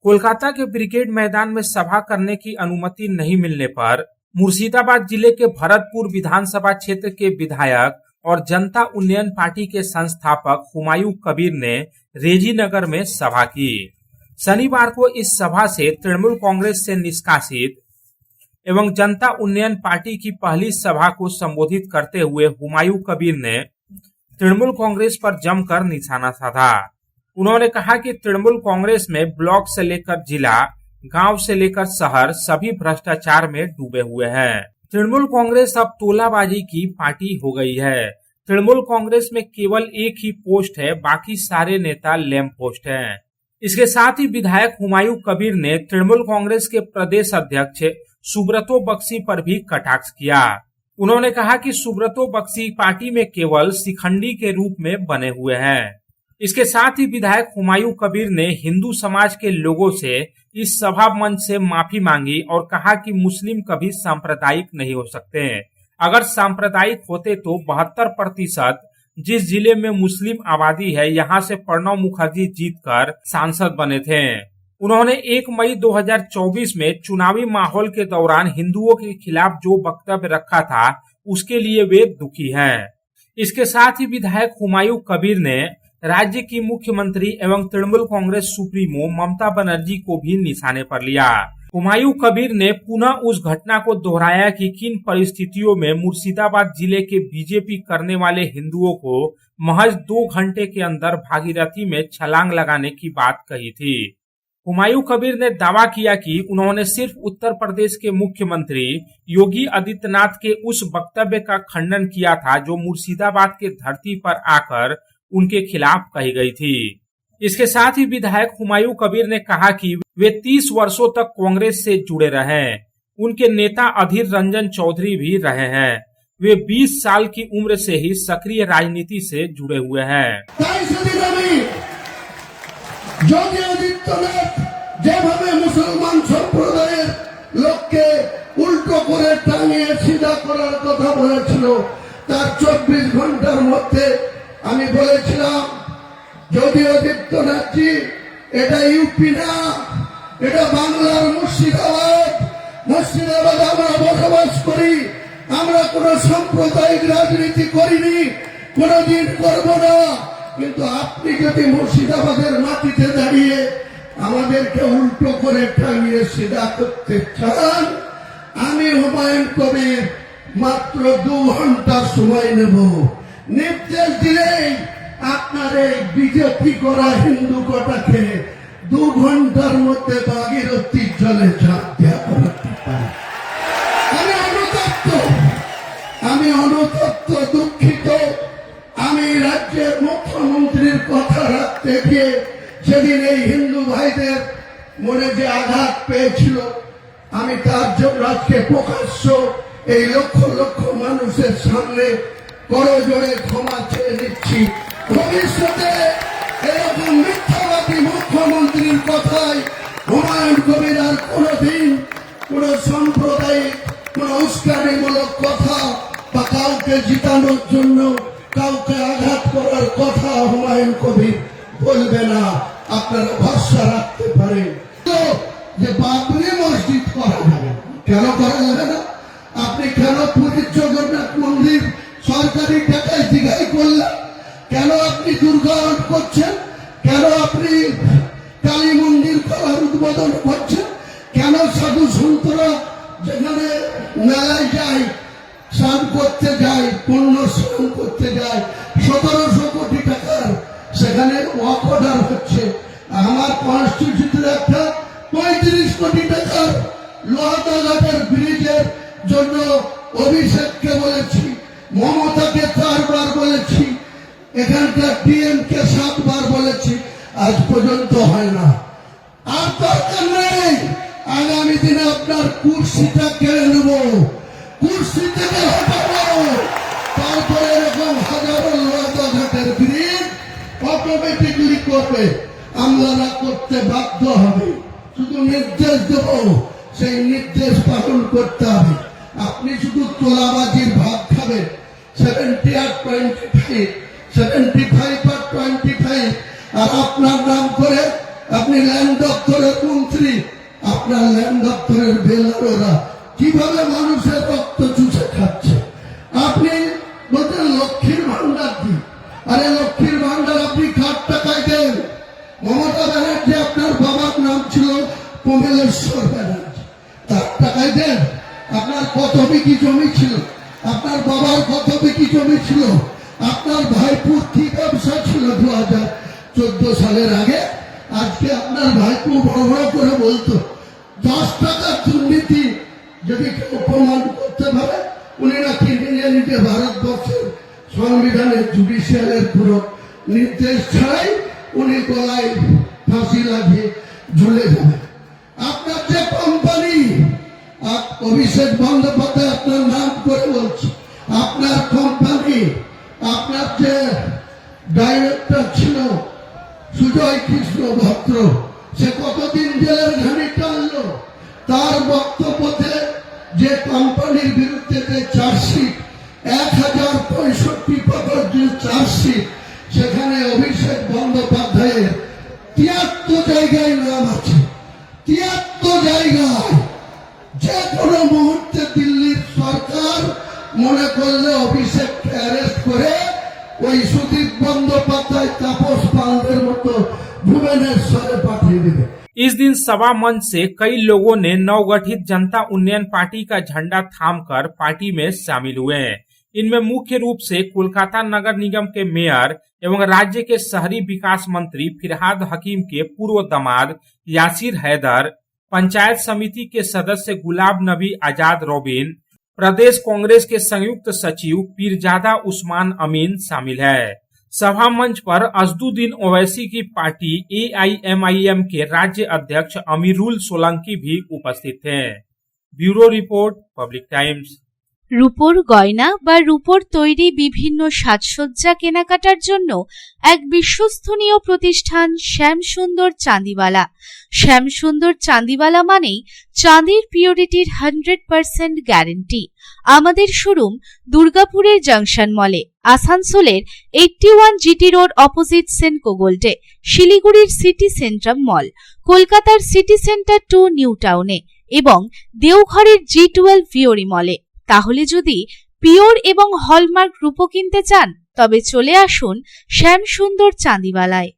कोलकाता के ब्रिगेड मैदान में सभा करने की अनुमति नहीं मिलने पर मुर्शिदाबाद जिले के भरतपुर विधानसभा क्षेत्र के विधायक और जनता उन्नयन पार्टी के संस्थापक हुमायूं कबीर ने रेजी नगर में सभा की। शनिवार को इस सभा से तृणमूल कांग्रेस से निष्कासित एवं जनता उन्नयन पार्टी की पहली सभा को संबोधित करते हुए हुमायूं कबीर ने तृणमूल कांग्रेस पर जमकर निशाना साधा। उन्होंने कहा कि तृणमूल कांग्रेस में ब्लॉक से लेकर जिला, गांव से लेकर शहर सभी भ्रष्टाचार में डूबे हुए हैं। तृणमूल कांग्रेस अब तोलाबाजी की पार्टी हो गई है। तृणमूल कांग्रेस में केवल एक ही पोस्ट है, बाकी सारे नेता लैंप पोस्ट हैं। इसके साथ ही विधायक हुमायूं कबीर ने तृणमूल कांग्रेस के प्रदेश अध्यक्ष सुब्रतो बख्शी पर भी कटाक्ष किया। उन्होंने कहा कि सुब्रतो बख्शी पार्टी में केवल शिखंडी के रूप में बने हुए हैं। इसके साथ ही विधायक हुमायूं कबीर ने हिंदू समाज के लोगों से इस सभा मंच से माफी मांगी और कहा कि मुस्लिम कभी सांप्रदायिक नहीं हो सकते। अगर सांप्रदायिक होते तो 72% जिस जिले में मुस्लिम आबादी है, यहां से प्रणब मुखर्जी जीतकर सांसद बने थे। उन्होंने 1 मई 2024 में चुनावी माहौल के दौरान हिंदुओं के खिलाफ जो वक्तव्य रखा था, उसके लिए वे दुखी हैं। इसके साथ ही विधायक हुमायूं कबीर ने राज्य की मुख्यमंत्री एवं तृणमूल कांग्रेस सुप्रीमो ममता बनर्जी को भी निशाने पर लिया। हुमायूं कबीर ने पुनः उस घटना को दोहराया कि किन परिस्थितियों में मुर्शिदाबाद जिले के बीजेपी करने वाले हिंदुओं को महज 2 घंटे के अंदर भागीरथी में छलांग लगाने की बात कही थी। हुमायूं कबीर ने दावा किया कि उन्होंने सिर्फ उत्तर प्रदेश के मुख्यमंत्री योगी आदित्यनाथ के उस वक्तव्य का खंडन किया था जो मुर्शिदाबाद के धरती पर आकर उनके खिलाफ कही गई थी। इसके साथ ही विधायक हुमायूं कबीर ने कहा कि वे 30 वर्षों तक कांग्रेस से जुड़े रहे। उनके नेता अधीर रंजन चौधरी भी रहे हैं। वे 20 साल की उम्र से ही सक्रिय राजनीति से जुड़े हुए हैं। योगी आदित्यनाथ যেভাবে মুসলমান সম্প্রদায়ের লোককে উল্টো করে টাঙিয়ে সিধা করার কথা বলেছিল, তার 24 ঘন্টার মধ্যে আমি বলেছিলাম যোগী আদিত্যনাথজি, এটা ইউপি না, এটা বাংলার মুর্শিদাবাদ। মুর্শিদাবাদ আমরা বসবাস করি, আমরা কোন সাম্প্রদায়িক রাজনীতি করিনি, কোনদিন করব না। কিন্তু আপনি যদি মুর্শিদাবাদের মাটিতে দাঁড়িয়ে আমাদেরকে উল্টো করে টাঙিয়ে সিধা করতে চান, আমি হুমায়ুন কবির মাত্র 2 ঘন্টা সময় নেব। নির্দেশ দিলেই আপনার এই বিজেপি করা হিন্দু কটাকে 2 ঘন্টার মধ্যে ভাগীরথী জলে ঝাঁপ দেওয়া করতে পারে। আমি অনুতপ্ত, দুঃখিত। আমি রাজ্যের মুখ্যমন্ত্রীর কথা রাখতে গিয়ে সেদিন এই হিন্দু ভাইদের মনে যে আঘাত পেয়েছিল, আমি তার জন্য আজকে প্রকাশ্য এই লক্ষ লক্ষ মানুষের সামনে করজোড়ে ক্ষমা চেয়ে নিচ্ছি। ভবিষ্যতে এরকম মিথ্যাবাদী মুখ্যমন্ত্রীর কথায় হুমায়ুন কবির আর কোনদিন কোন সাম্প্রদায়িক কোন উস্কানিমূলক কথা বা কাউকে জিতানোর জন্য কাউকে আঘাত করার কথা হুমায়ুন কবির বলবে না। আপনারা ভরসা রাখতে পারেন যে বাবরি মসজিদ করা যাবে। কেন করা যাবে না? আপনি কেন পুরীর জগন্নাথ মন্দির সরকারি টাকায় দিঘাই করলেন? কেন আপনি দুর্গায়ন করছেন? কেন আপনি কালী মন্দির করার উদ্বোধন করছেন? কেন সাধু সন্তরা যেখানে মেলায় যায়, স্নান করতে যায়, পুণ্য স্নান করতে যায়, 1700 কোটি টাকার সেখানে ওয়াক অর্ডার হচ্ছে। আমার কনস্টিটিউশনের একটা 35 কোটি টাকার লোহাদাঘাটের ব্রিজের জন্য অভিষেককে বলেছি, মমতাকে 4 বার বলেছি, এখানকার ডিএমকে 7 বার বলেছি, আজ পর্যন্ত হয় না। আর দরকার নেই, আগামী দিনে আপনার কুর্সিটা কেড়ে নেব, কুর্সি থেকে হটাবো, তারপরে এরকম হাজারো লোহাদাঘাটের ব্রিজ অটোমেটিকলি করবে, আমলারা করতে বাধ্য হবে। শুধু নির্দেশ দেব, সেই নির্দেশ পালন করতে হবে। আপনি শুধু তোলাবাজির ভাগ খাবেন। 70 আর 25, 75 আর 25, আর আপনার নাম করে আপনি ল্যান্ড দপ্তরের মন্ত্রী, আপনার ল্যান্ড দপ্তরের বেলাররা কিভাবে মানুষের রক্ত চুষে খাচ্ছে। আপনি বলতেন লক্ষ্মীর ভান্ডার কি, আরে লক্ষ্মীর ভান্ডার আপনি কার টাকায় দেন? মমতা ব্যানার্জি, আপনার বাবার নাম ছিল কমলেশ্বর ব্যানার্জি, তার টাকায় দেন? আপনার কত বিঘি জমি ছিল? আপনার বাবার কত বিঘি জমি ছিল? আপনার ভাইপুর কি ব্যবসা ছিল 2014 সালের আগে? আজকে আপনার ভাইপু বড় বড় করে বলতো 10 টাকার দুর্নীতি যদি কেউ প্রমাণ করতে পারে, উনি নাকি নিজে নিজে ভারতবর্ষের সংবিধানের জুডিশিয়ালের পুরো নির্দেশ ছাড়াই উনি গলায় ফাঁসি লাগিয়ে ঝুলে যাবে। আপনার যে কোম্পানি, অভিষেক বন্দ্যোপাধ্যায় আপনার নাম করে বলছে, আপনার কোম্পানি, আপনার যে ডাইরেক্টর ছিল সুজয় কৃষ্ণ ভদ্র, সে কতদিন জেলের ঘানি টানলো? তার বক্তব্যতে যে কোম্পানির বিরুদ্ধে যে চার্জশিট, 1065 পাতার যে চার্জশিট, সেখানে অভিষেক বন্দ্যোপাধ্যায়ের 73 জায়গায় নাম আছে। 73 জায়গায়। যে কোনো মুহূর্তে দিল্লির সরকার মনে করলে অভিষেককে অ্যারেস্ট করে ওই সুদীপ বন্দ্যোপাধ্যায়, তাপস পালদের মতো ভुवनेश्वरे पाठिए देवे। इस दिन सभा मंच से कई लोगों ने नवगठित जनता उन्नयन पार्टी का झंडा थामकर पार्टी में शामिल हुए हैं। इनमें मुख्य रूप से कोलकाता नगर निगम के मेयर एवं राज्य के शहरी विकास मंत्री फिरहाद हकीम के पूर्व दामाद यासिर हैदर, पंचायत समिति के सदस्य गुलाब नबी आजाद रोबिन, प्रदेश कांग्रेस के संयुक्त सचिव पीरजादा उस्मान अमीन शामिल है। सभा मंच पर असदुद्दीन ओवैसी की पार्टी AIMIM के राज्य अध्यक्ष अमीरुल सोलंकी भी उपस्थित थे। Bureau report, public times. রূপোর গয়না বা রূপোর তৈরি বিভিন্ন সাজসজ্জা কেনাকাটার জন্য এক বিশ্বস্তনীয় প্রতিষ্ঠান শ্যামসুন্দর চাঁদিওয়ালা। শ্যামসুন্দর চাঁদিওয়ালা মানেই চাঁদির পিওরিটির 100% গ্যারেন্টি। আমাদের শোরুম দুর্গাপুরের জংশন মলে, আসানসোলের 81 GT রোড অপোজিট সেনকো গোল্ডে, শিলিগুড়ির সিটি সেন্ট্রাম মল, কলকাতার সিটি সেন্টার 2 নিউ টাউনে এবং দেওঘরের G12 ভিওরি মলে। তাহলে যদি পিওর এবং হলমার্ক রূপো কিনতে চান তবে চলে আসুন শ্যামসুন্দর চাঁদিওয়ালায়।